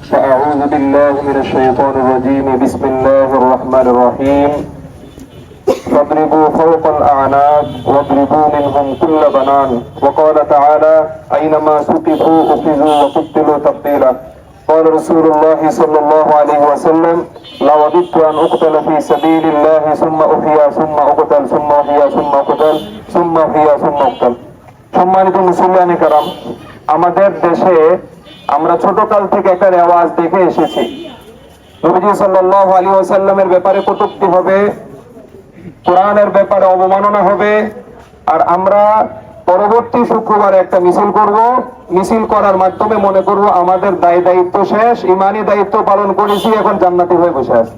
فأعوذ بالله من الشيطان الرجيم بسم الله الرحمن الرحيم فاضربوا فوق الأعناق واضربوا منهم كل بنان وقال تعالى أينما سقفوا أخذوا وقتلوا تقتيلا قال رسول الله صلى الله عليه وسلم لوددت أن أقتل في سبيل الله ثم أحيا ثم أقتل ثم أحيا ثم أقتل ثم أحيا ثم أقتل সম্মানিত মুসলমান کرام, আমাদের দেশে আমরা ছোটকাল থেকে একটা রেওয়াজ দেখে এসেছি। নবীজি সাল্লাল্লাহু আলাইহি ওয়াসাল্লামের ব্যাপারে কটূক্তি হবে, কোরআনের ব্যাপারে অবমাননা হবে, আর আমরা পরবর্তী শুক্রবারে একটা মিছিল করব। মিছিল করার মাধ্যমে মনে করব আমাদের দায়িত্ব শেষ, ইমানি দায়িত্ব পালন করেছি, এখন জান্নাতি হয়ে বসে আছি।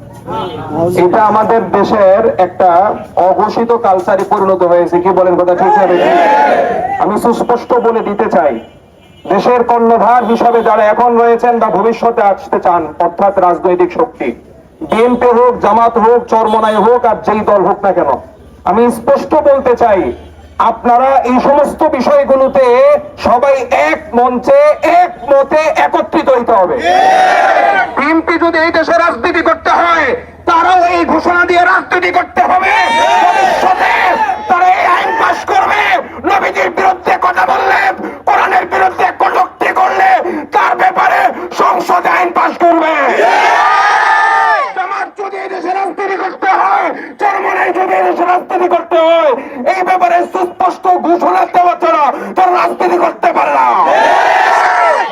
এটা আমাদের দেশের একটা অঘোষিত কালচারে পরিণত হয়েছে। কি বলেন, কথা ঠিক আছে? আমি সুস্পষ্ট বলে দিতে চাই, দেশের কর্ণধার হিসাবে যারা এখন রয়েছেন বা ভবিষ্যতে আসতে চান, অর্থাৎ রাজনৈতিক শক্তি, বিএনপি হোক, জামাত হোক, চরমনাই হোক, আর যেই দল হোক না কেন, আমি স্পষ্ট বলতে চাই, আপনারা এই সমস্ত বিষয়গুলোতে সবাই এক মঞ্চে এক মতে একত্রিত হইতে হবে। বিএনপি যদি এই দেশে রাজনীতি করতে হয়, তারাও এই ঘোষণা দিয়ে রাজনীতি করতে হবে। ভবিষ্যতে তারা এই আইন পাশ করবে, নবীজির বিরুদ্ধে কথা বললে, কোরআনের বিরুদ্ধে কটূক্তি করলে তার ব্যাপারে সংসদে আইন পাশ করবে। জামাত যদি এই দেশে রাজনীতি করতে হয়, চরমনাই যদি এই দেশে রাজনীতি করতে হয়, এই ব্যাপারে সুস্পষ্ট ঘোষণা দেওয়া ছাড়া তারা রাজনীতি করতে পারে না।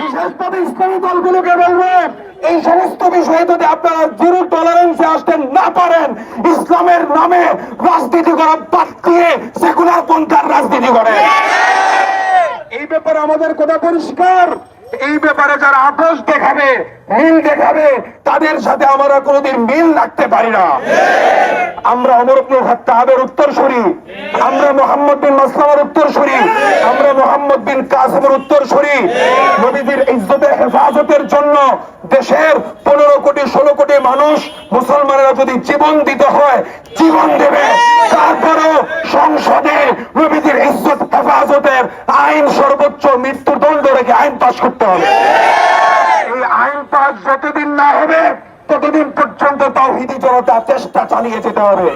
বিশেষভাবে ইসলামী দলগুলোকে বলবে, এই সমস্ত বিষয়ে যদি আপনারা জিরো টলারেন্সে আসতে না পারেন, ইসলামের নামে রাজনীতি করা বাদ দিয়ে সেকুলার পন্থার রাজনীতি করে। এই ব্যাপারে আমাদের কথা পরিষ্কার। এই ব্যাপারে যারা আপোষ দেখাবে, মিল দেখাবে, তাদের সাথে আমরা কোনোদিন মিল রাখতে পারি না। আমরা ওমর ইবনে খাত্তাবের উত্তরসূরি, আমরা মুহাম্মদ বিন মাসলামার উত্তরসূরি, আমরা মুহাম্মদ বিন কাসিমের উত্তরসূরি। নবীজির ইজ্জতের হেফাজতের জন্য দেশের 15 কোটি 16 কোটি মানুষ, মুসলমানেরা যদি জীবন দিতে হয় জীবন দেবে। তারপরেও সংসদে নবীজির ইজ্জত হেফাজতের আইন সর্বোচ্চ মৃত্যুদণ্ড রেখে আইন পাস করতে হবে। এই আইন পাস যতদিন না হবে ততদিন পর্যন্ত তাওহীদি জনতা চেষ্টা চালিয়ে যেতে হবে।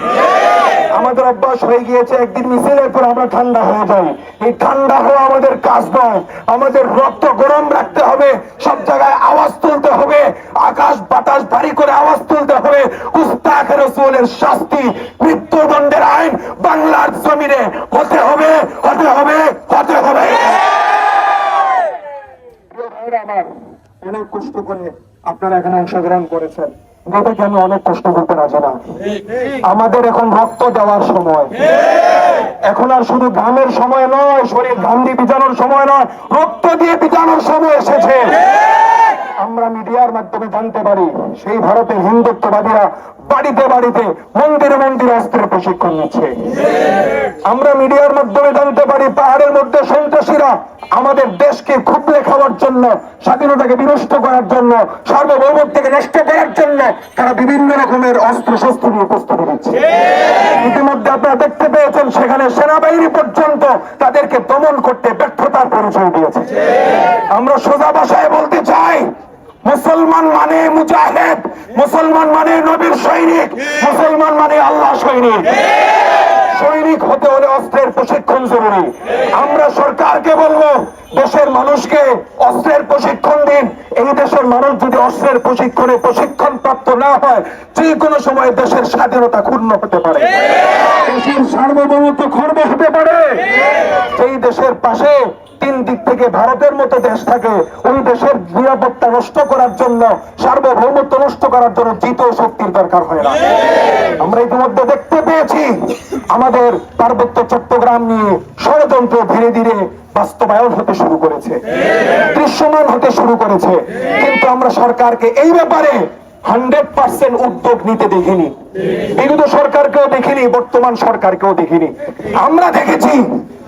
আমাদের অভ্যাস হয়ে গিয়েছে একদিন মিছিলের পর আমরা ঠান্ডা হয়ে যাই। এই ঠান্ডা হওয়া আমাদের কাজ নয়। আমাদের রক্ত গরম রাখতে হবে, সব জায়গায় আওয়াজ তুলতে হবে, আকাশ বাতাস ভারী করে আওয়াজ তুলতে হবে। উস্তাদ রাসূলের শাস্তি, মৃত্যুদণ্ডের আইন বাংলার জমিনে হতে হবে, হতে হবে, হতে হবে। আমার অনেক কষ্ট করে আপনারা এখানে অংশগ্রহণ করেছেন, এটাকে আমি অনেক কষ্ট করতে রাজি না। আমাদের এখন রক্ত দেওয়ার সময়, এখন আর শুধু ঘামের সময় নয়, শরীর ঘাম দিয়ে ভিজানোর সময় নয়, রক্ত দিয়ে ভিজানোর সময় এসেছে। আমরা মিডিয়ার মাধ্যমে জানতে পারি সেই ভারতের হিন্দুত্ববাদীরা বাড়িতে বাড়িতে, মন্দিরে মন্দিরে অস্ত্রের প্রশিক্ষণ নিচ্ছে। আমরা মিডিয়ার মাধ্যমে জানতে পারি পাহাড়ের মধ্যে সন্ত্রাসীরা আমাদের দেশকে খুবলে খাওয়ার জন্য, স্বাধীনতাকে বিনষ্ট করার জন্য, সার্বভৌমত্বকে নষ্ট করার জন্য তারা বিভিন্ন রকমের অস্ত্র শস্ত্র নিয়ে প্রস্তুতি নিচ্ছে। ইতিমধ্যে আপনারা দেখতে পেয়েছেন সেখানে সেনাবাহিনী পর্যন্ত তাদেরকে দমন করতে ব্যর্থতার পরিচয় দিয়েছে। আমরা সোজা ভাষায় বলতে চাই, মুসলমান মানে মুজাহিদ, মুসলমান মানে নবীর সৈনিক, মুসলমান মানে আল্লাহ সৈনিক। সৈনিক হতে হলে অস্ত্রের প্রশিক্ষণ জরুরি। আমরা সরকারকে বলবো, দেশের মানুষকে অস্ত্রের প্রশিক্ষণ দিন। এই দেশের মানুষ যদি অস্ত্রের প্রশিক্ষণ প্রাপ্ত না হয়, যে কোনো সময় দেশের স্বাধীনতা ক্ষুণ্ণ হতে পারে, দেশের সার্বভৌমত্ব খর্ব হতে পারে। সেই দেশের পাশে 3 দিক থেকে ভারতের মতো দেশ থাকে, ওই দেশের নিরাপত্তা নষ্ট করার জন্য, সার্বভৌমত্ব নষ্ট করার জন্য জিত শক্তির দরকার হয় না। আমরা ইতিমধ্যে দেখতে পেয়েছি আমাদের পার্বত্য চট্টগ্রাম নিয়ে ষড়যন্ত্র ধীরে ধীরে বাস্তবায়ন হতে শুরু করেছে, দৃশ্যমান হতে শুরু করেছে। কিন্তু আমরা সরকারকে এই ব্যাপারে 100% উদ্যোগ নিতে দেখিনি। বিগত সরকারকেও দেখিনি, বর্তমান সরকারকেও দেখিনি। আমরা দেখেছি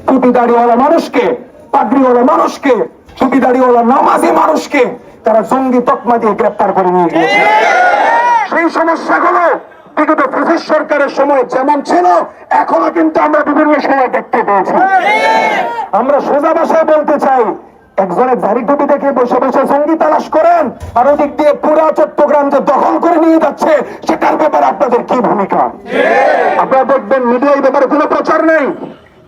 টুপি দাড়িওয়ালা মানুষকে, পাগড়িওয়ালা মানুষকে, টুপি দাড়িওয়ালা নামাজি মানুষকে তারা জঙ্গি তকমা দিয়ে গ্রেফতার করে নিয়ে গিয়েছে। সেই সমস্যাগুলো বিগত ব্রিটিশ সরকারের সময় যেমন ছিল, এখনো কিন্তু আমরা বিভিন্ন সময় দেখতে পেয়েছি। আমরা সোজা ভাষায় বলতে চাই, একজনের দাড়ি টুপি দেখে বসে বসে সঙ্গী তালাশ করেন, আর ওদিক দিয়ে পুরা চট্টগ্রাম যে দখল করে নিয়ে যাচ্ছে সেটার ব্যাপারে আপনাদের কি ভূমিকা? আপনারা দেখবেন মিডিয়ায় ব্যাপারে কোনো প্রচার নেই।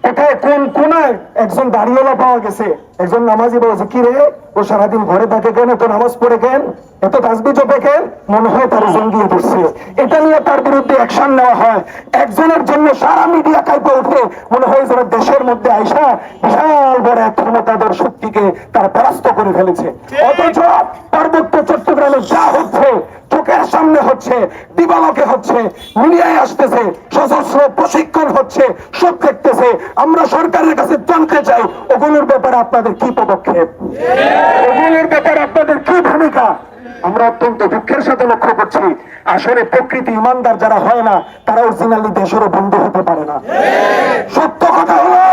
কোথায় কোন কোনায় একজন দাড়িওয়ালা পাওয়া গেছে, একজন নামাজি বলেছে, কি রে ও সারাদিন ঘরে থাকে কেন, এত নামাজ পড়ে কেন, এত তাসবিহ জপে কেন, মনে হয় তার জঙ্গিয়ে ধরছে। এটা নিয়ে তার বিরুদ্ধে অ্যাকশন নেওয়া হয়। একজনের জন্য সারা মিডিয়া কাঁপে ওঠে, মনে হয় যারা দেশের মধ্যে আইসা বিশাল বড় এক ক্ষমতাধর শক্তিকে তারা পরাস্ত করে ফেলেছে। অথচ পার্বত্য চট্টগ্রামে যা হচ্ছে চোখের সামনে হচ্ছে, দিবালোকে হচ্ছে, মিডিয়ায় আসতেছে, সশস্ত্র প্রশিক্ষণ হচ্ছে, সব দেখতেছে। আমরা সরকারের কাছে জানতে চাই ওগুলোর ব্যাপারে আপনাদের কি পদক্ষেপ, ওগুলোর ব্যাপারে আপনাদের কি ভূমিকা? আমরা অত্যন্ত দুঃখের সাথে লক্ষ্য করছি আসলে প্রকৃতি ইমানদার যারা হয় না তারা অরিজিনালি দেশেরও বন্ধু হতে পারে না। সত্য কথা হলো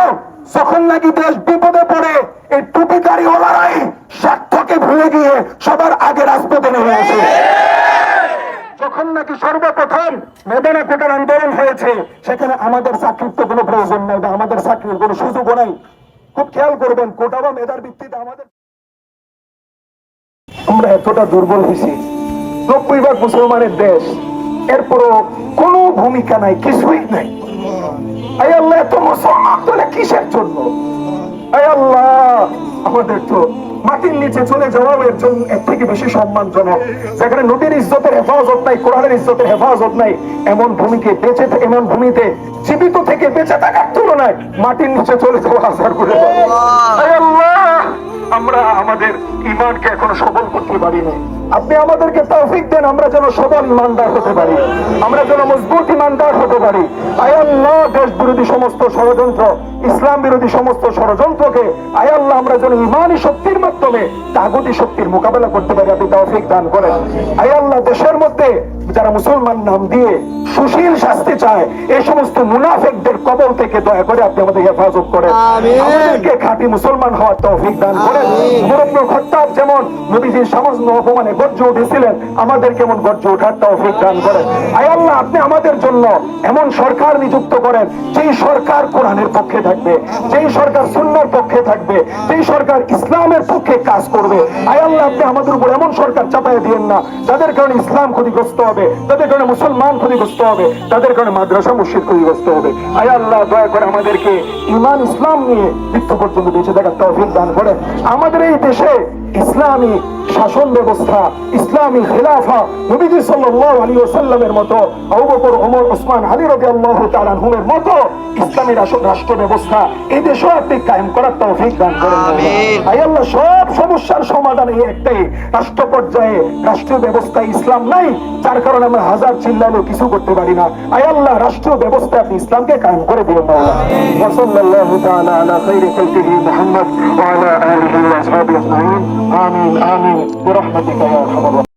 যখন নাকি দেশ বিপদে পড়ে এই টুপিকারী ওলারাই স্বার্থকে ভুলে গিয়ে সবার আগে রাজপথে নেমে আসে। যখন নাকি সর্বপ্রথম মেদিনা কোটার আন্দোলন হয়েছে সেখানে আমাদের চাকরির তো কোনো প্রয়োজন নাই বা আমাদের চাকরির কোনো সুযোগও নাই। খুব খেয়াল করবেন কোটা বা মেধার ভিত্তিতে আমাদের আমরা এতটা দুর্বল হয়েছি। 90% মুসলমানের দেশ, এরপরও কোনো ভূমিকা নাই, কিছুই নাই। আয় আল্লাহ, এত মুসলমান তোলে কিসের জন্য? আয় আল্লাহ, আমাদের তো মাটির নিচে চলে যাওয়া এর জন্য এর থেকে বেশি সম্মানজনক। যেখানে নবীর ইজ্জতের হেফাজত নাই, কোরআনের ইজ্জতের হেফাজত নাই, এমন ভূমিকে বেঁচে এমন ভূমিতে জীবিত থেকে বেঁচে থাকার তুলনায় মাটির নিচে চলে যাওয়া আসার করে। আয় আল্লাহ, আমরা আমাদের ইমানকে এখনো সবল করতে পারি না। আপনি আমাদেরকে তৌফিক দেন আমরা যেন সবল ইমানদার হতে পারি, আমরা যেন মজবুত ইমানদার হতে পারি। আয় আল্লাহ, দেশ বিরোধী সমস্ত ষড়যন্ত্র, ইসলাম বিরোধী সমস্ত ষড়যন্ত্রকে আয় আল্লাহ আমরা যেন ইমানি শক্তির মাধ্যমে তাগুতি শক্তির মোকাবেলা করতে পারি, আপনি তৌফিক দান করেন। আয় আল্লাহ, দেশের মধ্যে যারা মুসলমান নাম দিয়ে সুশীল শাস্তি চায় এই সমস্ত মুনাফিকদের কবল থেকে দয়া করে আপনি আমাদের হেফাজত করেন, আমাদেরকে খাঁটি মুসলমান হওয়ার তৌফিক দান করেন। মুরব্বী খত্তাব যেমন নবীজির সামান্য অপমানে গর্জে উঠেছিলেন, আমাদের কেমন গর্জে ওঠার তৌফিক দান করেন। আয় আল্লাহ, আপনি আমাদের জন্য এমন সরকার নিযুক্ত করেন যেই সরকার কোরআনের পক্ষে থাকবে, যেই সরকার সুন্নাহর পক্ষে থাকবে, যেই সরকার ইসলামের পক্ষে কাজ করবে। আয় আল্লাহ, আপনি আমাদের উপর এমন সরকার চাপাই দিয়েন না যাদের কারণে ইসলাম ক্ষতিগ্রস্ত হবে, তাদের কারণে মুসলমান ক্ষতিগ্রস্ত হবে, তাদের কারণে মাদ্রাসা মসজিদ ক্ষতিগ্রস্ত হবে। আয় আল্লাহ, দয়া করে আমাদেরকে ঈমান ইসলাম নিয়ে মৃত্যু পর্যন্ত বেঁচে থাকার তৌফিক দান করেন। আমাদের এই দেশে ইসলামী শাসন ব্যবস্থা, ইসলামী খেলাফা নবীজি সাল্লাল্লাহু আলাইহি ওয়াসাল্লামের মতো, আবু বকর, ওমর, ওসমান, আলী রাদিয়াল্লাহু তাআলা আনহুমের মতো ইসলামী রাষ্ট্র ব্যবস্থা এই দেশে আপনি কায়েম করার তৌফিক দান করেন। আয় আল্লাহ, সব সমস্যার সমাধান এই একটাই, রাষ্ট্র পর্যায়ে রাষ্ট্রীয় ব্যবস্থায় ইসলাম নাই, যার কারণে আমরা হাজার চিল্লালেও কিছু করতে পারি না। আয় আল্লাহ, রাষ্ট্রীয় ব্যবস্থা আপনি ইসলামকে কায়েম করে দিন মাওলানা। ওয়া সাল্লাল্লাহু তাআলা আলা খাইরি খালকিহি মুহাম্মদ ওয়া আলা আলিহি ওয়া আসহাবিহি আজমাইন। আমিন আমিন বিরহমাতিকা ইয়া আরহামার রাহিমিন।